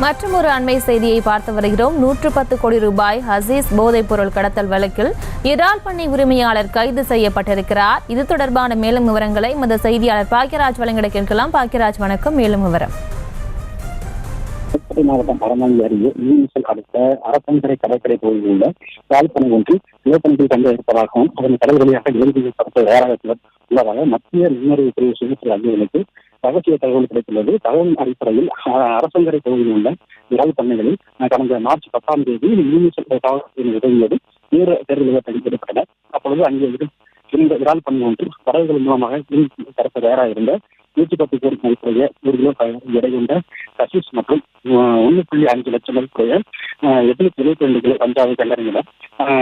மற்றும் ஒரு அண்மை செய்தியை பார்த்து வருகிறோம். 110 கோடி ரூபாய் ஹசீஸ் போதைப் பொருள் கடத்தல் வழக்கில் இறால் பண்ணை உரிமையாளர் கைது செய்யப்பட்டிருக்கிறார். இது தொடர்பான மேலும் விவரங்களை இந்த செய்தியாளர் பாக்கியராஜ் வழங்கிட கேட்கலாம். பாக்கியராஜ், வணக்கம். மேலும் விவரம். மாவட்டம் பரமாணி அருகே மீன்சல் அடுத்த அரசங்கரை கடற்கரை பகுதியில் உள்ள இறால்பனை ஒன்று விளைபணிகள் கண்டு இருப்பதாகவும் அதன் கடல் வழியாக இறுதியில் கடத்த தயாராக உள்ளதாக மத்திய நுண்ணறிவு பிரிவு சுற்றுலா அதிகாரிகளுக்கு ரகசிய தகவல் கிடைத்துள்ளது. தகவலின் அடிப்படையில் அரசங்கரை பகுதியில் உள்ள இறால் பண்ணைகளில் கடந்த மார்ச் 10ஆம் தேதி மீன்சல் காவல்துறையின் உதவியோடு தீவிர தேர்தல்கள் ஈடுபட்டனர். அப்பொழுது அங்கே இருந்த இறால் பண்ணை ஒன்று படகுகள் மூலமாக மீன் கடத்த தயாராக இருந்த 110 கோடி மதிப்புடைய 1 கிலோ எடை கொண்ட கசிஸ் மற்றும் 1.5 லட்சம் மதிப்புடைய 872 கிலோ கஞ்சாவை கண்டறிந்தனர்.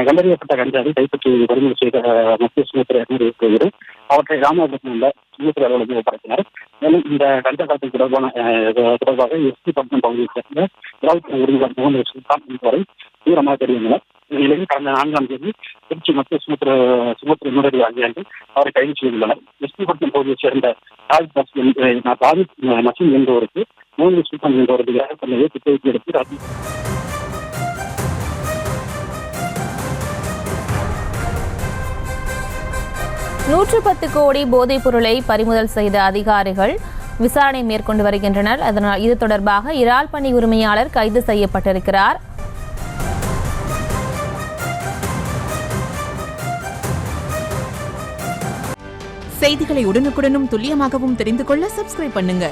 கண்டறியப்பட்ட கஞ்சாவை கைப்பற்றி பறிமுதல் செய்த மத்திய சுங்கத்துறை அதிகாரிகள் அவற்றை ராமநாதபுரத்தில் உள்ள சுங்கத்துறை அலுவலகத்தில் ஒப்படைத்தனர். மேலும் இந்த கஞ்சா கடத்தல் தொடர்பாக எஸ்பி பட்டினம் பகுதியைச் சேர்ந்த இறால் உரிமையாளர் முகமது சுல்தான் என்பவரை தீவிரமாக தெரிவித்தனர். இந்நிலையில் கடந்த 4ஆம் தேதி திருச்சி மத்திய சுங்கத்துறை முன்னேறிய அதிகாரிகள் அவரை கைது செய்துள்ளனர். எஸ்பி பட்டினம் பகுதியைச் சேர்ந்த தாரிக் நசீம் என்பவருக்கு முகமது சுல்தான் என்பவரது இறப்பண்ணையை திட்டத்தை எடுத்து 110 கோடி போதைப் பொருளை பறிமுதல் செய்த அதிகாரிகள் விசாரணை மேற்கொண்டு வருகின்றனர். அதனால் இது தொடர்பாக இறால் பண்ணை உரிமையாளர் கைது செய்யப்பட்டிருக்கிறார். செய்திகளை உடனுக்குடனும் துல்லியமாகவும் தெரிந்து கொள்ள சப்ஸ்கிரைப் பண்ணுங்க.